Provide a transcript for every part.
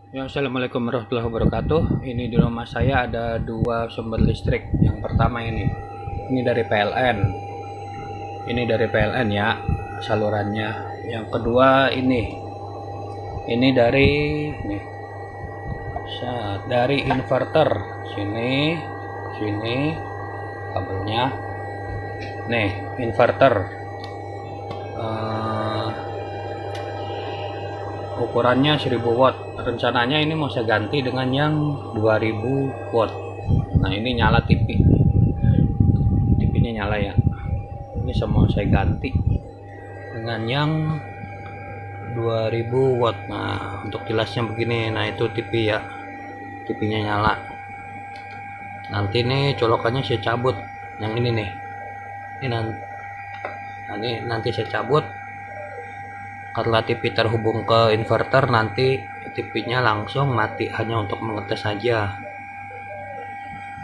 Ya, assalamualaikum warahmatullahi wabarakatuh. Ini di rumah saya ada dua sumber listrik. Yang pertama ini dari PLN. Ini dari PLN ya, salurannya. Yang kedua ini dari inverter. Sini kabelnya. Nih, inverter. Eh, Ukurannya 1000 watt. Rencananya ini mau saya ganti dengan yang 2000 watt. Nah, ini nyala TV-nya nyala ya. Ini semua saya ganti dengan yang 2000 watt. Nah, untuk jelasnya begini. Nah, itu TV ya, TV-nya nyala. Nanti nih colokannya saya cabut yang ini nih. Nanti saya cabut. Karena TV terhubung ke inverter, nanti TV-nya langsung mati, hanya untuk mengetes saja.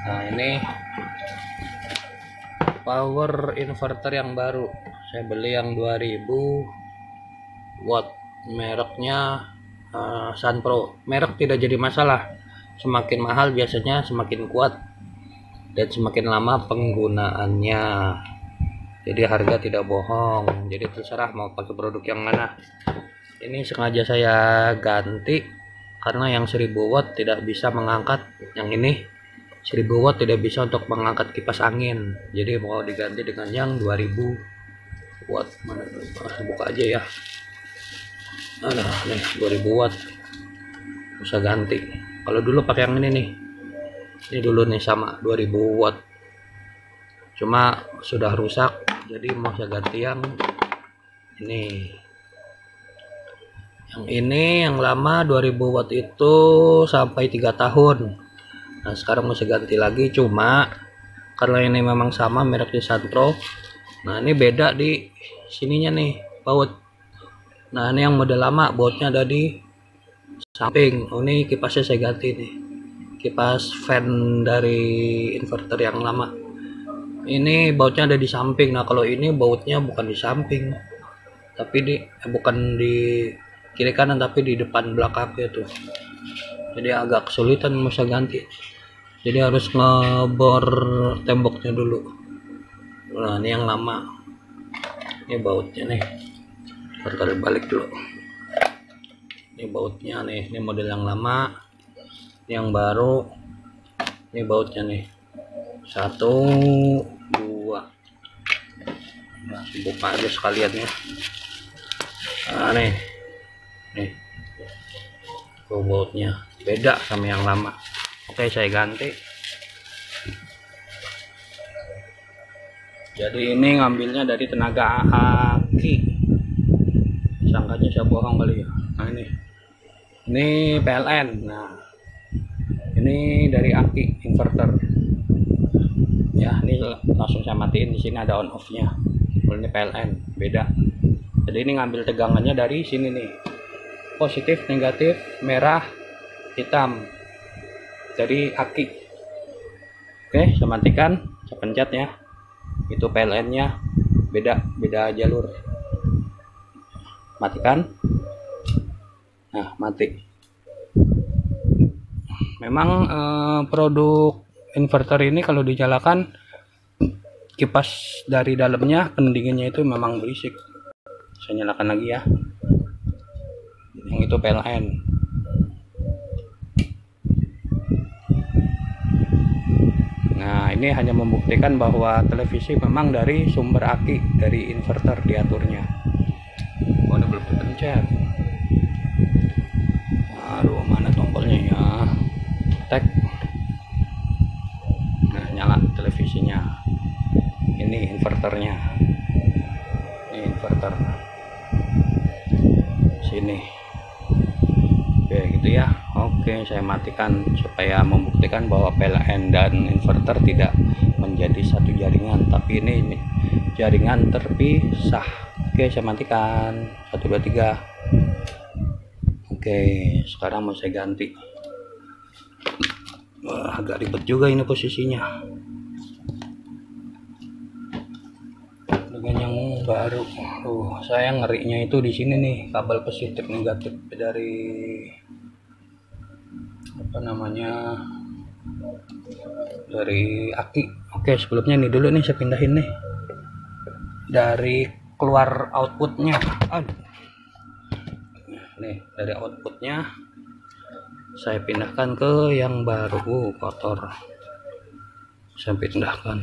Nah, ini power inverter yang baru. Saya beli yang 2000 watt. Mereknya Sunpro. Merek tidak jadi masalah. Semakin mahal biasanya semakin kuat dan semakin lama penggunaannya. Jadi harga tidak bohong. Jadi terserah mau pakai produk yang mana. Ini sengaja saya ganti karena yang 1000 watt tidak bisa mengangkat. Yang ini 1000 watt tidak bisa untuk mengangkat kipas angin. Jadi mau diganti dengan yang 2000 watt. Mana buka aja ya. Ada nih 2000 watt. Bisa ganti. Kalau dulu pakai yang ini nih. Ini dulu nih sama 2000 watt. Cuma sudah rusak, jadi mau saya ganti yang ini. Yang lama 2000 watt itu sampai 3 tahun. Nah, sekarang mau saya ganti lagi, cuma karena ini memang sama mereknya Sunpro. Nah, ini beda di sininya nih, baut. Nah, ini yang model lama, bautnya ada di samping. Oh, ini kipasnya saya ganti nih. Kipas fan dari inverter yang lama. Ini bautnya ada di samping. Nah, kalau ini bautnya bukan di samping, tapi bukan di kiri kanan, tapi di depan belakangnya tuh. Jadi agak kesulitan mau saya ganti. Jadi harus ngebor temboknya dulu. Nah, ini yang lama. Ini bautnya nih. Tarik balik dulu. Ini bautnya nih. Ini model yang lama. Ini yang baru. Ini bautnya nih. 1, 2. Nah, buka aja sekalian ya. Nah, nih bautnya beda sama yang lama. Oke, saya ganti. Jadi ini ngambilnya dari tenaga aki. Sangkanya saya bohong kali ya. Nah, ini PLN. Nah, ini dari aki inverter. Ya, ini langsung saya matiin. Di sini ada on off-nya. Ini PLN, beda. Jadi ini ngambil tegangannya dari sini nih. Positif, negatif, merah, hitam. Dari aki. Oke, saya matikan, saya pencet ya. Itu PLN-nya beda jalur. Matikan. Nah, mati. Memang produk inverter ini kalau dinyalakan, kipas dari dalamnya pendinginnya itu memang berisik. Saya nyalakan lagi ya. Yang itu PLN. Nah, ini hanya membuktikan bahwa televisi memang dari sumber aki, dari inverter diaturnya. Oh, ini belum dipencet. Aduh, mana tombolnya ya? Tek. Nah, nyala televisinya. Ini inverternya. Ini inverter. Sini. Oke, gitu ya. Oke, saya matikan supaya membuktikan bahwa PLN dan inverter tidak menjadi satu jaringan, tapi ini jaringan terpisah. Oke, saya matikan. 1 2 3. Oke, sekarang mau saya ganti. Wah, agak ribet juga ini posisinya. Dengan yang baru, saya ngerinya itu di sini nih, kabel positif negatif dari apa namanya, dari aki. Oke, sebelumnya ini dulu nih saya pindahin nih dari keluar outputnya. Nih dari outputnya saya pindahkan ke yang baru. Kotor, saya pindahkan.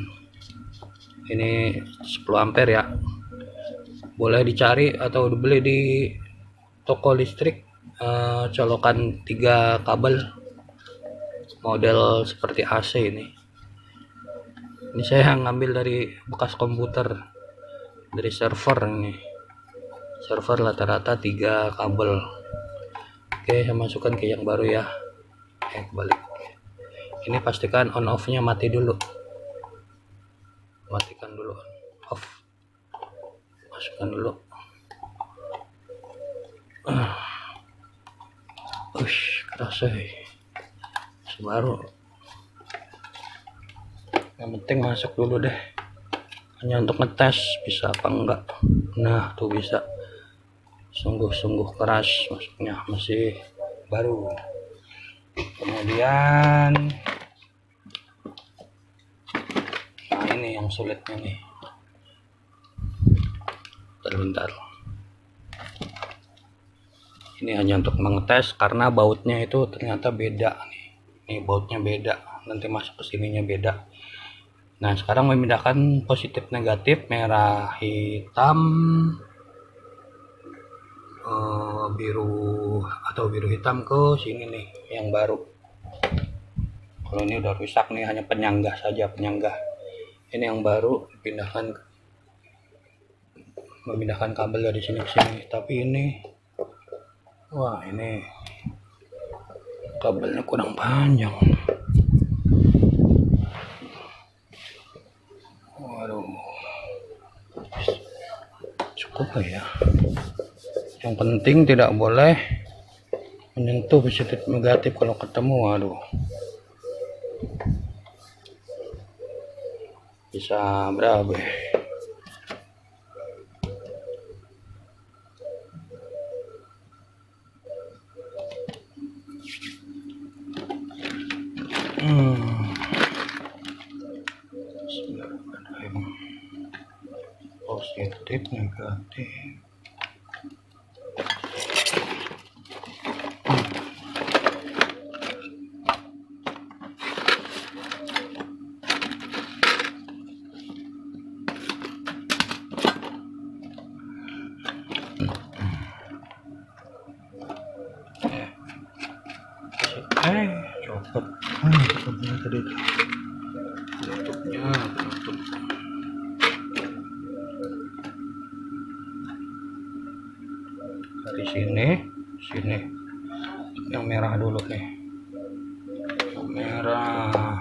Ini 10 ampere ya, boleh dicari atau dibeli di toko listrik. Colokan 3 kabel model seperti AC. Ini saya ngambil dari bekas komputer, dari server. Ini server rata-rata 3 kabel. Oke, saya masukkan ke yang baru ya. Balik. Ini pastikan on off nya mati dulu, matikan dulu, off, masukkan dulu. Kerasa baru. Yang penting masuk dulu deh, hanya untuk ngetes bisa apa enggak. Nah tuh bisa, sungguh-sungguh keras masuknya, masih baru. Kemudian nah ini yang sulitnya nih, bentar. Ini hanya untuk mengetes karena bautnya itu ternyata beda nih. Ini bautnya beda, nanti masuk ke sininya beda. Nah sekarang memindahkan positif negatif, merah hitam, biru atau biru hitam ke sini nih yang baru. Kalau ini udah rusak nih, hanya penyanggah saja, penyanggah. Ini yang baru dipindahkan, memindahkan kabel dari sini ke sini. Tapi ini, wah ini kabelnya kurang panjang. Waduh, cukup lah ya. Yang penting tidak boleh menyentuh positif negatif kalau ketemu. Waduh, bisa berapa? Positif negatif. Copot. Tutupnya tadi tuh. Tutup. Dari sini yang merah dulu nih, yang merah.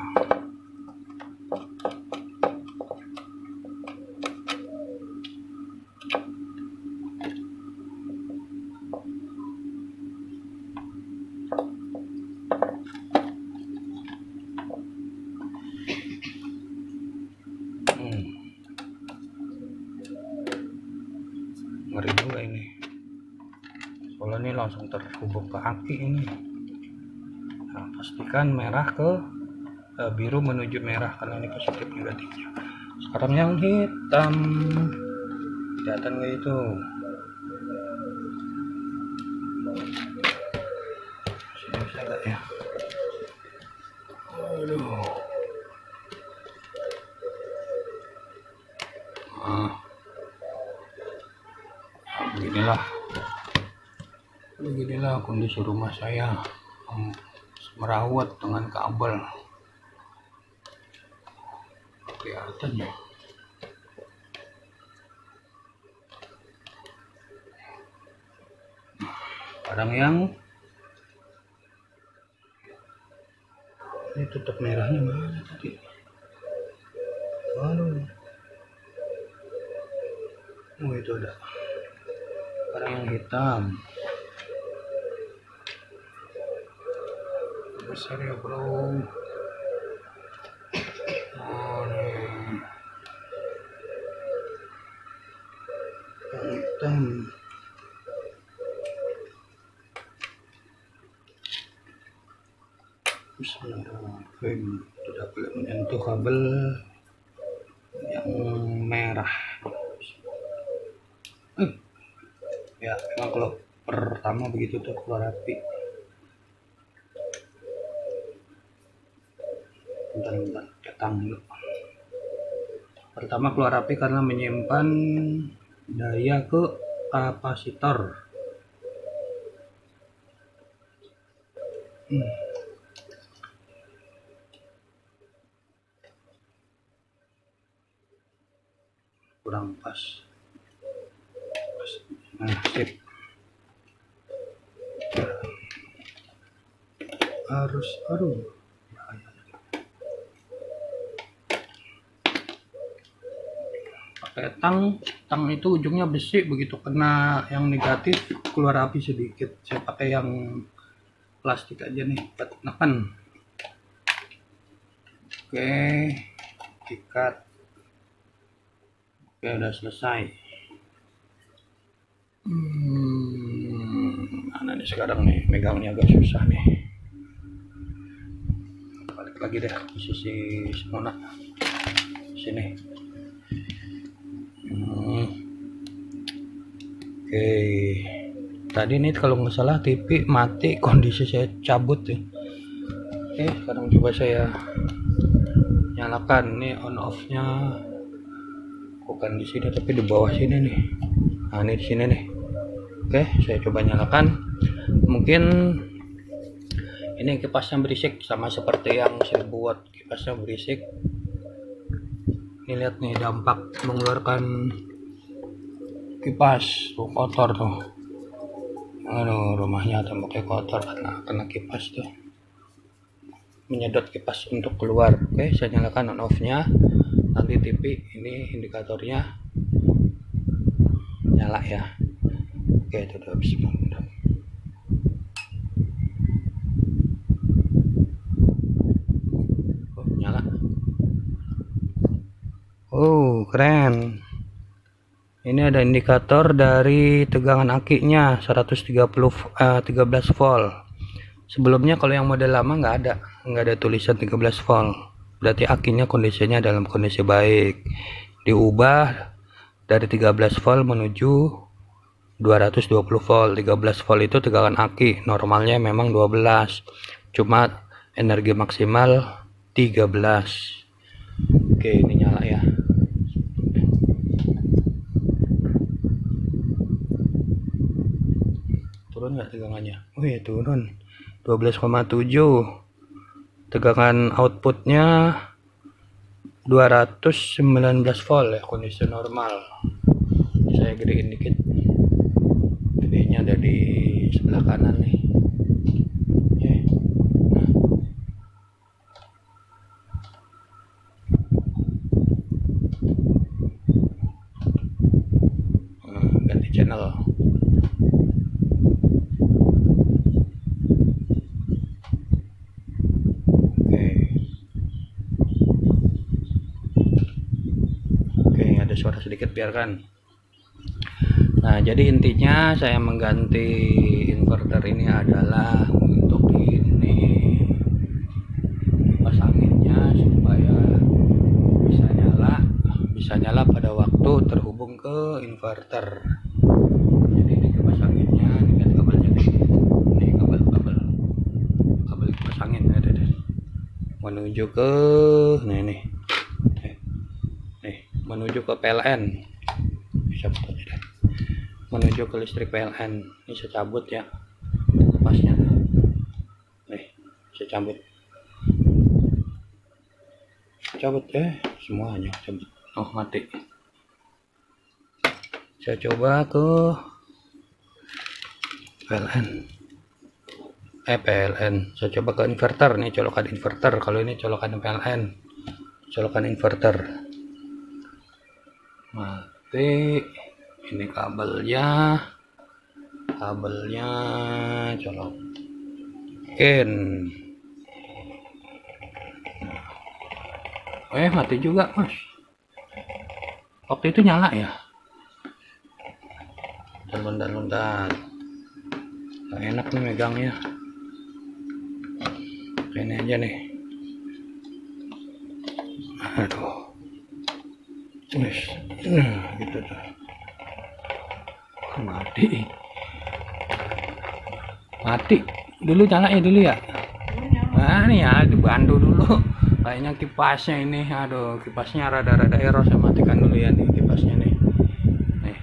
Ngeri juga ini, soalnya ini langsung terhubung ke aki ini. Nah, pastikan merah ke biru menuju merah karena ini positif negatifnya. Sekarang yang hitam, kelihatan nggak itu? Sini bisa nggak ya? Aduh. Beginilah kondisi rumah saya, merawat dengan kabel. Kelihatan ya. Kadang yang ini tutup merahnya mana tadi? Waduh. Oh itu ada. Sekarang yang hitam. Besar ya bro. Oh nih. Yang hitam. Bismillahirrahmanirrahim. Tidak boleh menyentuh kabel yang merah. Ya memang kalau pertama begitu tuh keluar api. Bentar datang dulu. Pertama keluar api karena menyimpan daya ke kapasitor. Kurang pas. Nah, sip. Harus pakai tang itu ujungnya besi, begitu kena yang negatif keluar api sedikit. Saya pakai yang plastik aja nih buat neken. Oke, ikat. Oke, udah selesai. Mana nih sekarang nih, megangnya agak susah nih. Balik lagi deh posisi semula sini. Oke, tadi nih kalau nggak salah TV mati, kondisi saya cabut ya. Oke, sekarang coba saya nyalakan. Nih on off nya bukan di sini tapi di bawah sini nih. Nah, ini di sini nih. Oke, saya coba nyalakan. Mungkin ini kipasnya berisik sama seperti yang 1000 watt, kipasnya berisik. Ini lihat nih dampak mengeluarkan kipas tuh, kotor tuh. Aduh, rumahnya tampaknya kotor karena kena kipas tuh, menyedot kipas untuk keluar. Oke, saya nyalakan on off nya. Nanti TV ini indikatornya nyala ya. Oke, itu udah habis. Oh, nyala. Oh, keren. Ini ada indikator dari tegangan akinya 13 volt. Sebelumnya kalau yang model lama nggak ada tulisan 13 volt. Berarti akinya kondisinya dalam kondisi baik. Diubah dari 13 volt menuju 220 volt. 13 volt itu tegangan aki, normalnya memang 12. Cuma energi maksimal 13. Oke, ini nyala ya. Turun nggak tegangannya? Oh iya, turun 12,7. Tegangan outputnya 219 volt ya, kondisi normal. Saya gedein dikit, gedenya ada di sebelah kanan nih. Ganti channel. Ada suara sedikit, biarkan. Nah, jadi intinya saya mengganti inverter ini adalah untuk ini kipas anginnya supaya bisa nyala pada waktu terhubung ke inverter. Jadi ini kipas anginnya, ini kan kabelnya nih. Ini kabel kipas angin ada menuju ke nih menuju ke PLN. Bisa menuju ke listrik PLN. Ini saya cabut ya kipasnya nih, saya cabut semuanya cabut. Oh, mati. Saya coba ke PLN. Saya coba ke inverter nih, colokan inverter. Kalau ini colokan PLN, colokan inverter. Mati. Ini kabelnya colokin. Mati juga, Mas. Waktu itu nyala ya. Bentar. Nggak enak nih megangnya. pakai ini aja nih. Aduh, gitu tuh. Mati dulu, nyala ya dulu ya. Nah nih ya, dibantu dulu. Kayaknya kipasnya ini, aduh, kipasnya rada-rada error. Saya matikan dulu ya nih kipasnya nih. Nih,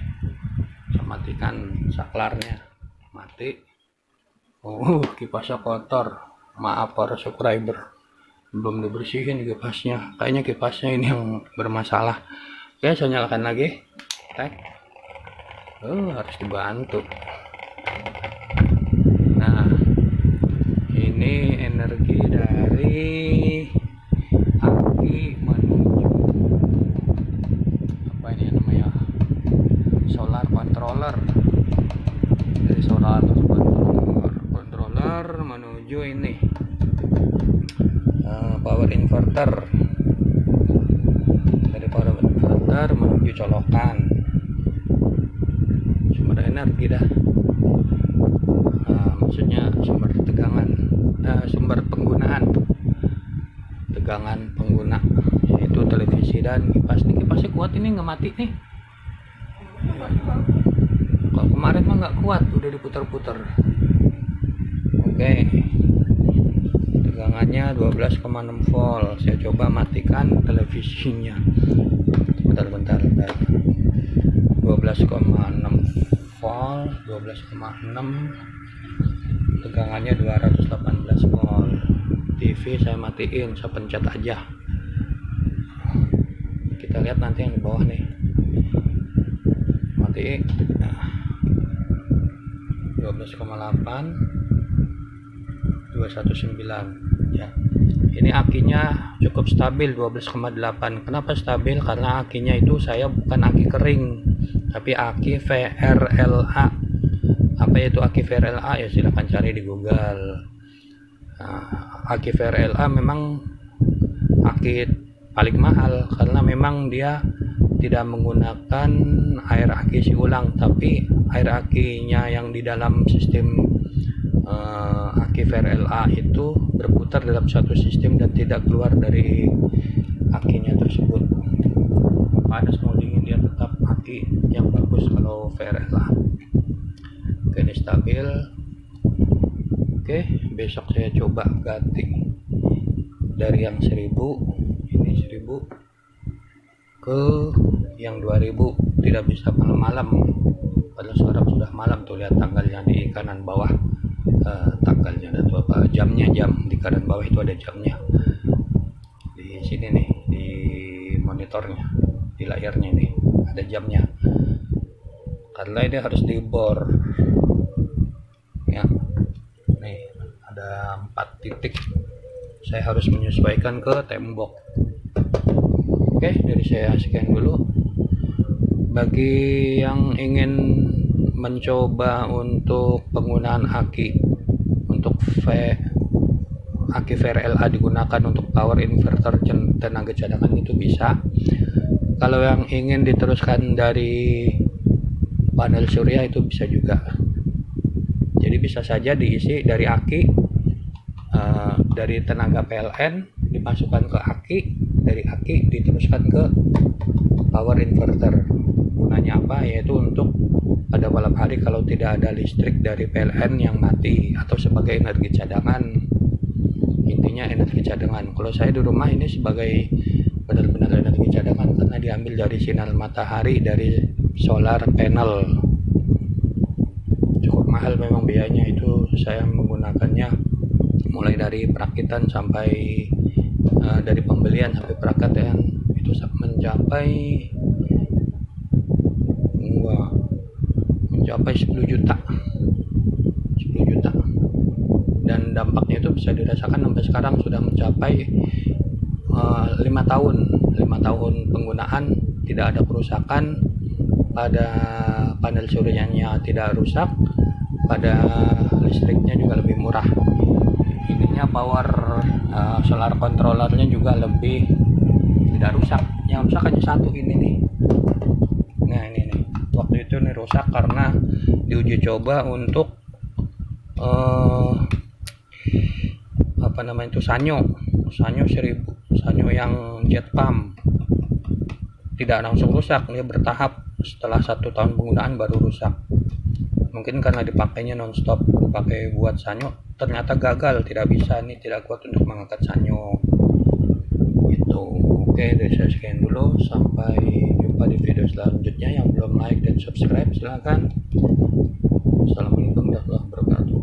saya matikan saklarnya, mati. Kipasnya kotor. Maaf para subscriber, belum dibersihin kipasnya. Kayaknya kipasnya ini yang bermasalah. Oke, saya nyalakan lagi. Harus dibantu. Nah, ini energi dari aki menuju apa ini namanya, solar controller. Dari solar controller menuju ini power inverter. Dari power inverter menuju colokan sumber energi dah. Maksudnya sumber tegangan, sumber penggunaan, tegangan pengguna, yaitu televisi dan kipas. Nih kipasnya kuat, ini nggak mati nih. Kalau kemarin mah nggak kuat, udah diputar-putar. Oke, tegangannya 12,6 volt. Saya coba matikan televisinya. Bentar. 12,6 volt, 12,6, tegangannya 218 volt. TV saya matiin, saya pencet aja. Kita lihat nanti yang di bawah nih. Mati. Nah, 12,8, 219 ya. Ini akinya cukup stabil 12,8. Kenapa stabil? Karena akinya itu saya bukan aki kering, tapi aki VRLA. Apa itu aki VRLA? Ya silahkan cari di Google. Nah, aki VRLA memang aki paling mahal karena memang dia tidak menggunakan air aki isi ulang, tapi air akinya yang di dalam sistem aki VRLA itu berputar dalam satu sistem dan tidak keluar dari akinya tersebut. Panas mau dingin dia tetap aki yang bagus kalau VRLA. Oke, ini stabil. Oke, besok saya coba ganti dari yang 1000, ini 1000 ke yang 2000. Tidak bisa malam-malam, padahal sekarang sudah malam tuh, lihat tanggalnya di kanan bawah. Tanggalnya ada tuh apa, jamnya, jam di kanan bawah itu ada jamnya di sini nih, di monitornya, di layarnya nih ada jamnya. Karena ini harus dibor ya, nih ada 4 titik, saya harus menyesuaikan ke tembok. Oke, dari saya sekian dulu. Bagi yang ingin mencoba untuk penggunaan aki untuk aki VRLA digunakan untuk power inverter tenaga cadangan, itu bisa. Kalau yang ingin diteruskan dari panel surya itu bisa juga. Jadi bisa saja diisi dari aki, dari tenaga PLN dimasukkan ke aki, dari aki diteruskan ke power inverter. Gunanya apa? Yaitu untuk pada malam hari kalau tidak ada listrik dari PLN yang mati, atau sebagai energi cadangan. Intinya energi cadangan. Kalau saya di rumah ini sebagai benar-benar energi cadangan karena diambil dari sinar matahari dari solar panel. Cukup mahal memang biayanya, itu saya menggunakannya mulai dari perakitan sampai dari pembelian sampai perakatan itu mencapai 10 juta, dan dampaknya itu bisa dirasakan sampai sekarang sudah mencapai 5 tahun penggunaan, tidak ada kerusakan pada panel suryanya, tidak rusak, pada listriknya juga lebih murah. Ininya power solar controllernya juga lebih tidak rusak. Yang rusak hanya satu ini nih. Nah ini nih, waktu itu nih rusak karena diuji coba untuk apa namanya itu Sanyo 1000, Sanyo yang jet pump. Tidak langsung rusak, dia bertahap, setelah 1 tahun penggunaan baru rusak. Mungkin karena dipakainya nonstop, dipakai buat Sanyo, ternyata gagal, tidak bisa, ini tidak kuat untuk mengangkat Sanyo gitu. Oke, dari saya sekian dulu, sampai jumpa di video selanjutnya. Yang belum like dan subscribe silahkan. Assalamualaikum warahmatullahi wabarakatuh.